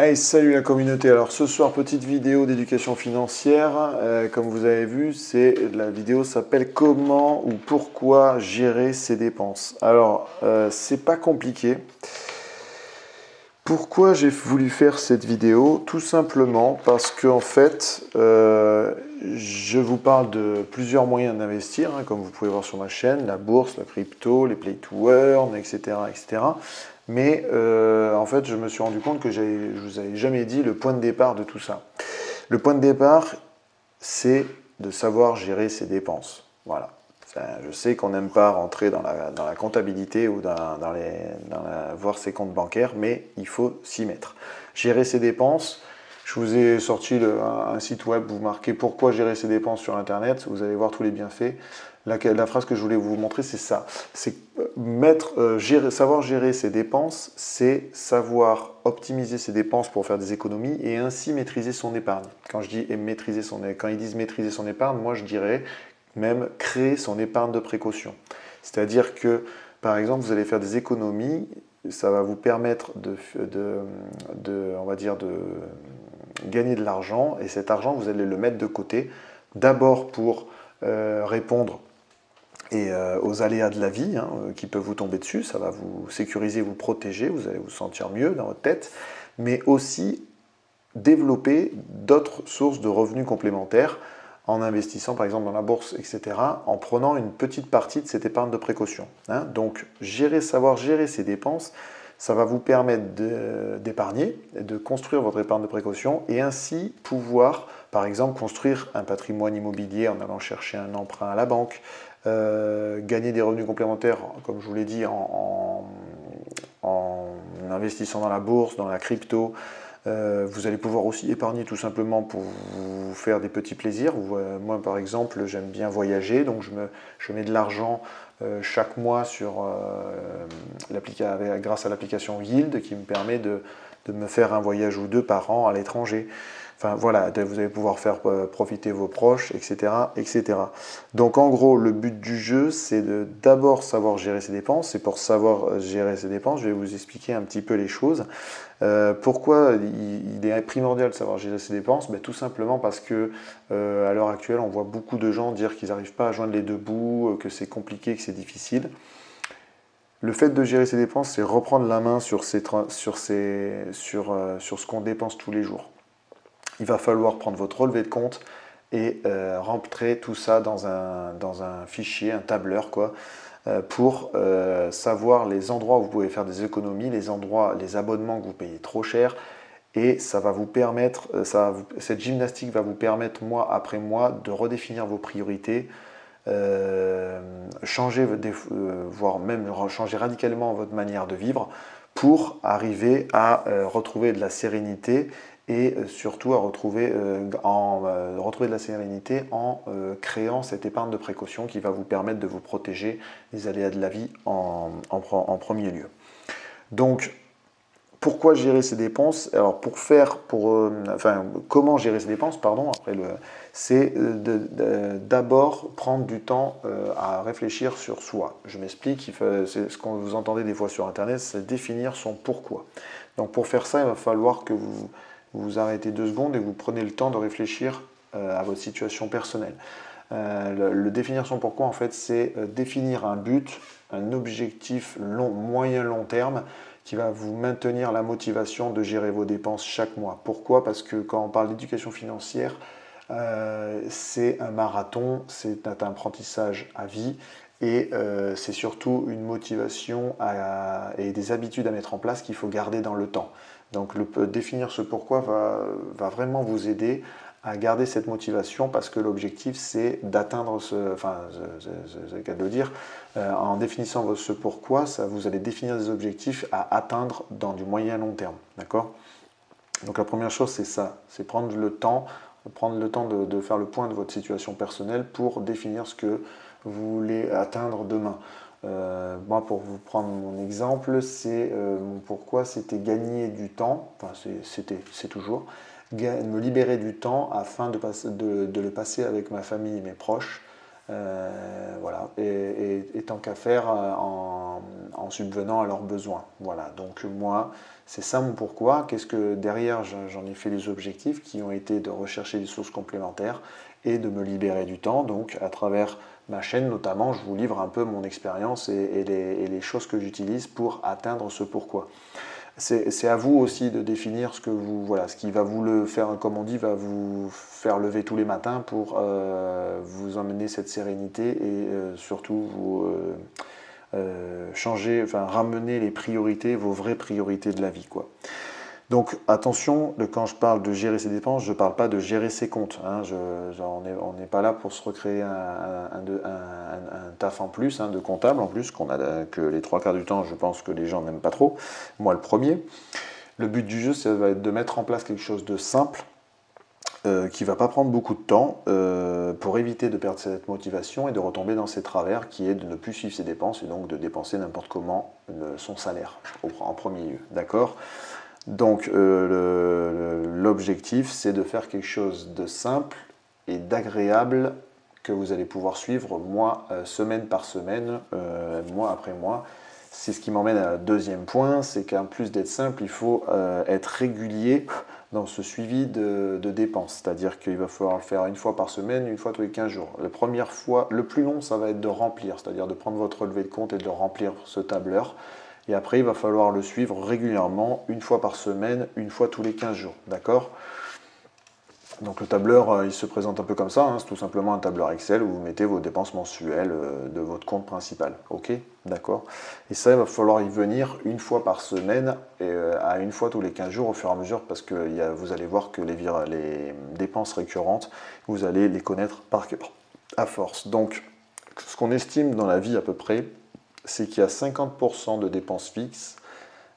Hey, salut la communauté. Alors ce soir, petite vidéo d'éducation financière. Comme vous avez vu, la vidéo s'appelle comment ou pourquoi gérer ses dépenses. Alors, c'est pas compliqué. Pourquoi j'ai voulu faire cette vidéo? Tout simplement parce que en fait, je vous parle de plusieurs moyens d'investir, hein, comme vous pouvez voir sur ma chaîne, la bourse, la crypto, les play to earn, etc., etc. Mais en fait, je me suis rendu compte que je ne vous avais jamais dit le point de départ de tout ça. Le point de départ, c'est de savoir gérer ses dépenses. Voilà. Je sais qu'on n'aime pas rentrer dans la comptabilité ou voir ses comptes bancaires, mais il faut s'y mettre. Gérer ses dépenses, je vous ai sorti un site web, vous marquez pourquoi gérer ses dépenses sur Internet, vous allez voir tous les bienfaits. La phrase que je voulais vous montrer, c'est ça. C'est savoir gérer ses dépenses, c'est savoir optimiser ses dépenses pour faire des économies et ainsi maîtriser son épargne. Quand ils disent maîtriser son épargne, moi je dirais même créer son épargne de précaution. C'est-à-dire que, par exemple, vous allez faire des économies, ça va vous permettre on va dire, de gagner de l'argent, et cet argent, vous allez le mettre de côté, d'abord pour répondre aux aléas de la vie qui peuvent vous tomber dessus, ça va vous sécuriser, vous protéger, vous allez vous sentir mieux dans votre tête, mais aussi développer d'autres sources de revenus complémentaires en investissant par exemple dans la bourse, etc., en prenant une petite partie de cette épargne de précaution. Donc savoir gérer ses dépenses, ça va vous permettre d'épargner, de construire votre épargne de précaution et ainsi pouvoir, par exemple, construire un patrimoine immobilier en allant chercher un emprunt à la banque, gagner des revenus complémentaires, comme je vous l'ai dit, en investissant dans la bourse, dans la crypto. Vous allez pouvoir aussi épargner tout simplement pour vous faire des petits plaisirs. Moi, par exemple, j'aime bien voyager, donc je mets de l'argent chaque mois grâce à l'application Yield qui me permet de me faire un voyage ou deux par an à l'étranger. Enfin voilà, vous allez pouvoir faire profiter vos proches, etc., etc. Donc en gros, le but du jeu, c'est de d'abord savoir gérer ses dépenses. Et pour savoir gérer ses dépenses, je vais vous expliquer un petit peu les choses. Pourquoi il est primordial de savoir gérer ses dépenses? Tout simplement parce que à l'heure actuelle, on voit beaucoup de gens dire qu'ils n'arrivent pas à joindre les deux bouts, que c'est compliqué, que c'est difficile. Le fait de gérer ses dépenses, c'est reprendre la main sur ce qu'on dépense tous les jours. Il va falloir prendre votre relevé de compte et rentrer tout ça dans un fichier, un tableur, pour savoir les endroits où vous pouvez faire des économies, les abonnements que vous payez trop cher. Et ça va vous permettre, cette gymnastique va vous permettre, mois après mois, de redéfinir vos priorités, voire même changer radicalement votre manière de vivre pour arriver à retrouver de la sérénité et surtout à retrouver de la sérénité en créant cette épargne de précaution qui va vous permettre de vous protéger des aléas de la vie en premier lieu. Donc, pourquoi gérer ses dépenses? Alors, comment gérer ses dépenses, pardon, c'est d'abord prendre du temps à réfléchir sur soi. Je m'explique, c'est ce qu'on vous entendez des fois sur Internet, c'est définir son pourquoi. Donc, pour faire ça, il va falloir que vous arrêtez 2 secondes et vous prenez le temps de réfléchir à votre situation personnelle. Le définir son pourquoi, en fait, c'est définir un but, un objectif moyen long terme qui va vous maintenir la motivation de gérer vos dépenses chaque mois. Pourquoi? Parce que quand on parle d'éducation financière, c'est un marathon, c'est un apprentissage à vie et c'est surtout une motivation et des habitudes à mettre en place qu'il faut garder dans le temps. Donc définir ce pourquoi va vraiment vous aider à garder cette motivation parce que l'objectif c'est d'atteindre c'est le cas de le dire, en définissant ce pourquoi, vous allez définir des objectifs à atteindre dans du moyen long terme, d'accord? Donc la première chose c'est ça, c'est prendre le temps de faire le point de votre situation personnelle pour définir ce que vous voulez atteindre demain. Moi, pour vous prendre mon exemple, mon pourquoi c'était gagner du temps, c'est toujours, me libérer du temps afin de le passer avec ma famille et mes proches, Voilà, et tant qu'à faire en subvenant à leurs besoins. Voilà, donc moi, c'est ça mon pourquoi. Qu'est-ce que derrière, j'en ai fait les objectifs qui ont été de rechercher des sources complémentaires et de me libérer du temps. Donc à travers ma chaîne notamment, je vous livre un peu mon expérience et les choses que j'utilise pour atteindre ce pourquoi. C'est à vous aussi de définir ce qui va vous le faire, comme on dit, va vous faire lever tous les matins pour vous emmener cette sérénité et surtout vous ramener les priorités, vos vraies priorités de la vie, quoi. Donc attention, quand je parle de gérer ses dépenses, je ne parle pas de gérer ses comptes. Hein. On n'est pas là pour se recréer un taf en plus, de comptable en plus, que les trois quarts du temps, je pense que les gens n'aiment pas trop. Moi, le premier. Le but du jeu, ça va être de mettre en place quelque chose de simple, qui ne va pas prendre beaucoup de temps, pour éviter de perdre cette motivation et de retomber dans ses travers, qui est de ne plus suivre ses dépenses et donc de dépenser n'importe comment son salaire en premier lieu. D'accord ? Donc l'objectif, c'est de faire quelque chose de simple et d'agréable que vous allez pouvoir suivre semaine par semaine, mois après mois. C'est ce qui m'emmène à un deuxième point, c'est qu'en plus d'être simple, il faut être régulier dans ce suivi de dépenses. C'est-à-dire qu'il va falloir le faire une fois par semaine, une fois tous les 15 jours. La première fois, le plus long, ça va être de remplir, c'est-à-dire de prendre votre relevé de compte et de remplir ce tableur. Et après, il va falloir le suivre régulièrement, une fois par semaine, une fois tous les 15 jours. D'accord ? Donc le tableur, il se présente un peu comme ça. C'est tout simplement un tableur Excel où vous mettez vos dépenses mensuelles de votre compte principal. Ok ? D'accord ? Et ça, il va falloir y venir une fois par semaine et à une fois tous les 15 jours au fur et à mesure parce que vous allez voir que les dépenses récurrentes, vous allez les connaître par cœur, à force. Donc, ce qu'on estime dans la vie à peu près, c'est qu'il y a 50% de dépenses fixes,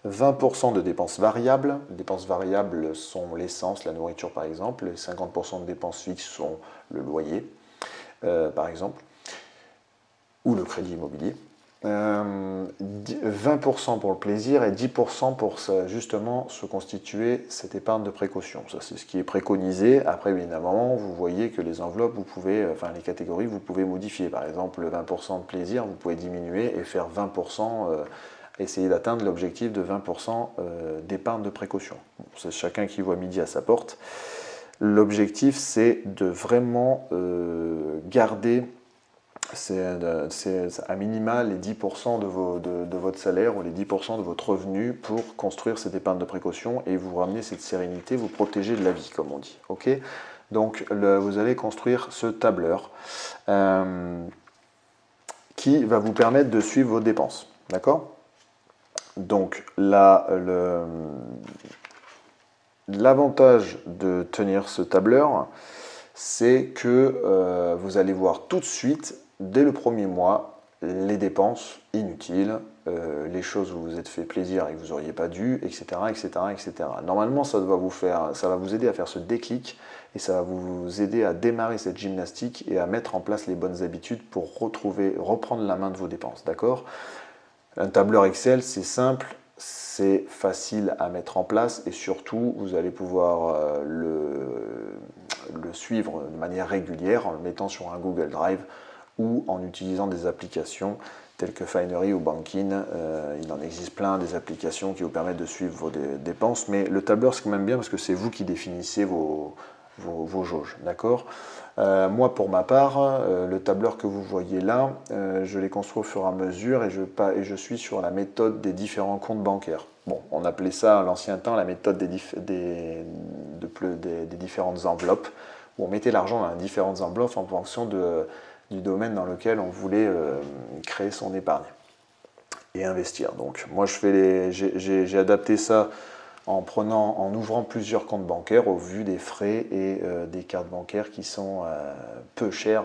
20% de dépenses variables. Les dépenses variables sont l'essence, la nourriture par exemple. Les 50% de dépenses fixes sont le loyer, par exemple, ou le crédit immobilier. 20% pour le plaisir et 10% pour justement se constituer cette épargne de précaution. Ça, c'est ce qui est préconisé. Après, évidemment, vous voyez que les enveloppes, les catégories, vous pouvez modifier. Par exemple, le 20% de plaisir, vous pouvez diminuer et faire 20%, essayer d'atteindre l'objectif de 20% d'épargne de précaution. Bon, c'est chacun qui voit midi à sa porte. L'objectif, c'est de vraiment garder c'est à minima les 10% de votre salaire ou les 10% de votre revenu pour construire cette épargne de précaution et vous ramener cette sérénité, vous protéger de la vie, comme on dit. Okay ? Donc, vous allez construire ce tableur qui va vous permettre de suivre vos dépenses. D'accord ? Donc, l'avantage de tenir ce tableur, c'est que vous allez voir tout de suite, dès le premier mois, les dépenses inutiles, les choses où vous vous êtes fait plaisir et que vous n'auriez pas dû, etc., etc., etc. Normalement, ça va vous aider à faire ce déclic et ça va vous aider à démarrer cette gymnastique et à mettre en place les bonnes habitudes pour reprendre la main de vos dépenses. D'accord ? Un tableur Excel, c'est simple, c'est facile à mettre en place et surtout, vous allez pouvoir le suivre de manière régulière en le mettant sur un Google Drive ou en utilisant des applications telles que Finery ou Bankin. Il en existe plein des applications qui vous permettent de suivre vos dépenses, mais le tableur, c'est quand même bien parce que c'est vous qui définissez vos jauges. D'accord ? Moi, pour ma part, le tableur que vous voyez là, je l'ai construit au fur et à mesure et je suis sur la méthode des différents comptes bancaires. Bon, on appelait ça à l'ancien temps la méthode des différentes enveloppes, où on mettait l'argent dans différentes enveloppes en fonction du domaine dans lequel on voulait créer son épargne et investir. Donc moi, j'ai adapté ça en ouvrant plusieurs comptes bancaires au vu des frais et des cartes bancaires qui sont peu chères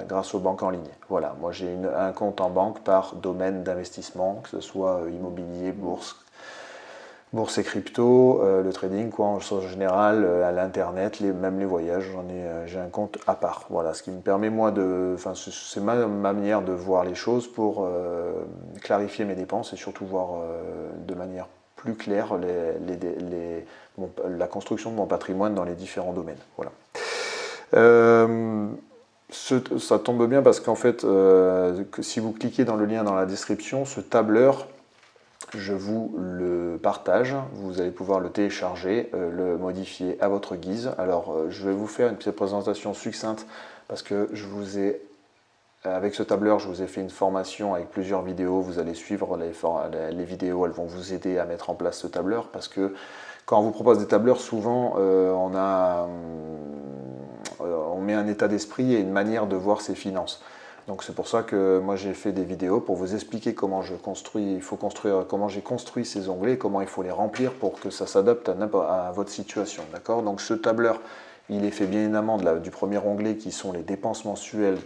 grâce aux banques en ligne. Voilà, moi j'ai un compte en banque par domaine d'investissement, que ce soit immobilier, bourse et crypto, le trading, en général, à l'internet, même les voyages, j'ai un compte à part. Voilà, ce qui me permet moi c'est ma manière de voir les choses pour clarifier mes dépenses et surtout voir de manière plus claire la construction de mon patrimoine dans les différents domaines. Voilà. Ça tombe bien parce qu'en fait, si vous cliquez dans le lien dans la description, ce tableur, je vous le partage. Vous allez pouvoir le télécharger, le modifier à votre guise. Alors, je vais vous faire une petite présentation succincte parce que avec ce tableur, je vous ai fait une formation avec plusieurs vidéos. Vous allez suivre les vidéos, elles vont vous aider à mettre en place ce tableur parce que quand on vous propose des tableurs, souvent on met un état d'esprit et une manière de voir ses finances. Donc c'est pour ça que moi j'ai fait des vidéos pour vous expliquer comment comment j'ai construit ces onglets, comment il faut les remplir pour que ça s'adapte à votre situation. D'accord? Donc ce tableur, il est fait bien évidemment du premier onglet qui sont les dépenses mensuelles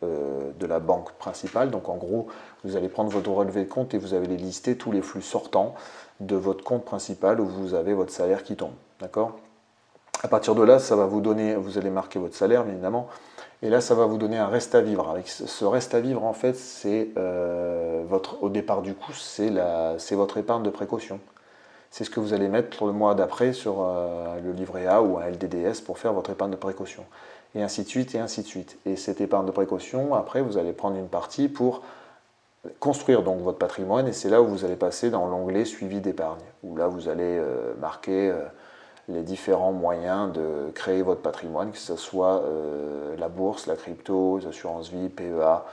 de la banque principale. Donc en gros, vous allez prendre votre relevé de compte et vous allez lister tous les flux sortants de votre compte principal où vous avez votre salaire qui tombe. D'accord? À partir de là, ça va vous donner, vous allez marquer votre salaire bien évidemment, et là ça va vous donner un reste à vivre. Avec ce reste à vivre, en fait, c'est au départ du coup, c'est votre épargne de précaution. C'est ce que vous allez mettre le mois d'après sur le livret A ou un LDDS pour faire votre épargne de précaution. Et ainsi de suite, et ainsi de suite. Et cette épargne de précaution, après, vous allez prendre une partie pour construire donc votre patrimoine, et c'est là où vous allez passer dans l'onglet suivi d'épargne, où là vous allez marquer les différents moyens de créer votre patrimoine, que ce soit la bourse, la crypto, les assurances vie, PEA.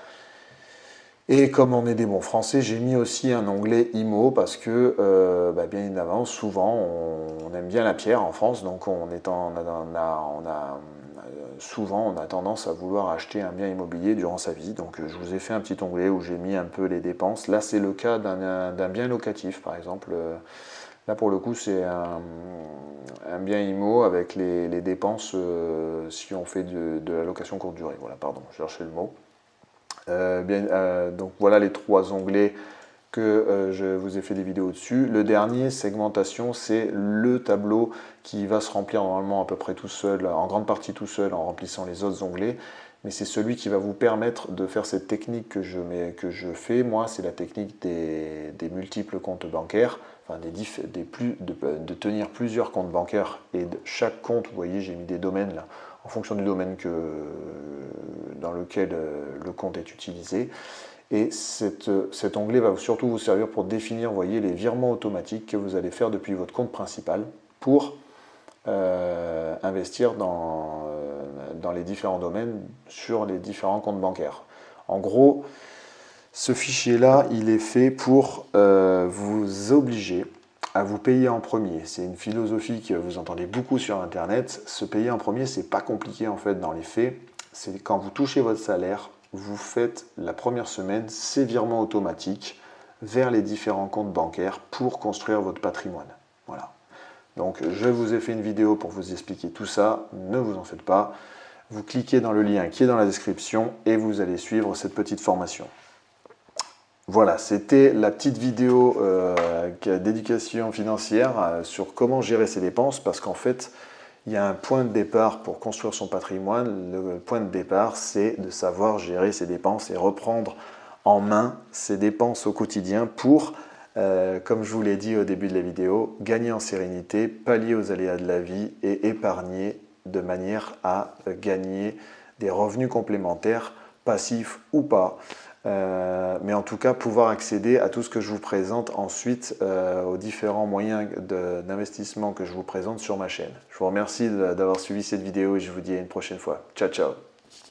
Et comme on est des bons français, j'ai mis aussi un onglet IMO parce que, bien évidemment, souvent on aime bien la pierre en France, donc souvent on a tendance à vouloir acheter un bien immobilier durant sa vie. Donc je vous ai fait un petit onglet où j'ai mis un peu les dépenses. Là c'est le cas d'un bien locatif par exemple. Là pour le coup c'est un bien IMO avec les dépenses si on fait de la location courte durée. Voilà, pardon, je cherchais le mot. Donc voilà les trois onglets que je vous ai fait des vidéos dessus. Le dernier, segmentation, c'est le tableau qui va se remplir normalement à peu près tout seul, en grande partie tout seul, en remplissant les autres onglets. Mais c'est celui qui va vous permettre de faire cette technique que je fais. Moi, c'est la technique des multiples comptes bancaires, enfin de tenir plusieurs comptes bancaires. Et de chaque compte, vous voyez, j'ai mis des domaines là, en fonction du domaine dans lequel le compte est utilisé. Et cet onglet va surtout vous servir pour définir, voyez, les virements automatiques que vous allez faire depuis votre compte principal pour investir dans les différents domaines sur les différents comptes bancaires. En gros, ce fichier-là, il est fait pour vous obliger à vous payer en premier. C'est une philosophie que vous entendez beaucoup sur Internet. Se payer en premier, c'est pas compliqué en fait dans les faits. C'est quand vous touchez votre salaire, vous faites la première semaine ces virements automatiques vers les différents comptes bancaires pour construire votre patrimoine. Voilà. Donc je vous ai fait une vidéo pour vous expliquer tout ça, ne vous en faites pas. Vous cliquez dans le lien qui est dans la description et vous allez suivre cette petite formation. Voilà, c'était la petite vidéo d'éducation financière sur comment gérer ses dépenses, parce qu'en fait, il y a un point de départ pour construire son patrimoine. Le point de départ, c'est de savoir gérer ses dépenses et reprendre en main ses dépenses au quotidien pour, comme je vous l'ai dit au début de la vidéo, gagner en sérénité, pallier aux aléas de la vie et épargner de manière à gagner des revenus complémentaires, passifs ou pas. Mais en tout cas pouvoir accéder à tout ce que je vous présente ensuite aux différents moyens d'investissement que je vous présente sur ma chaîne. Je vous remercie d'avoir suivi cette vidéo et je vous dis à une prochaine fois. Ciao, ciao!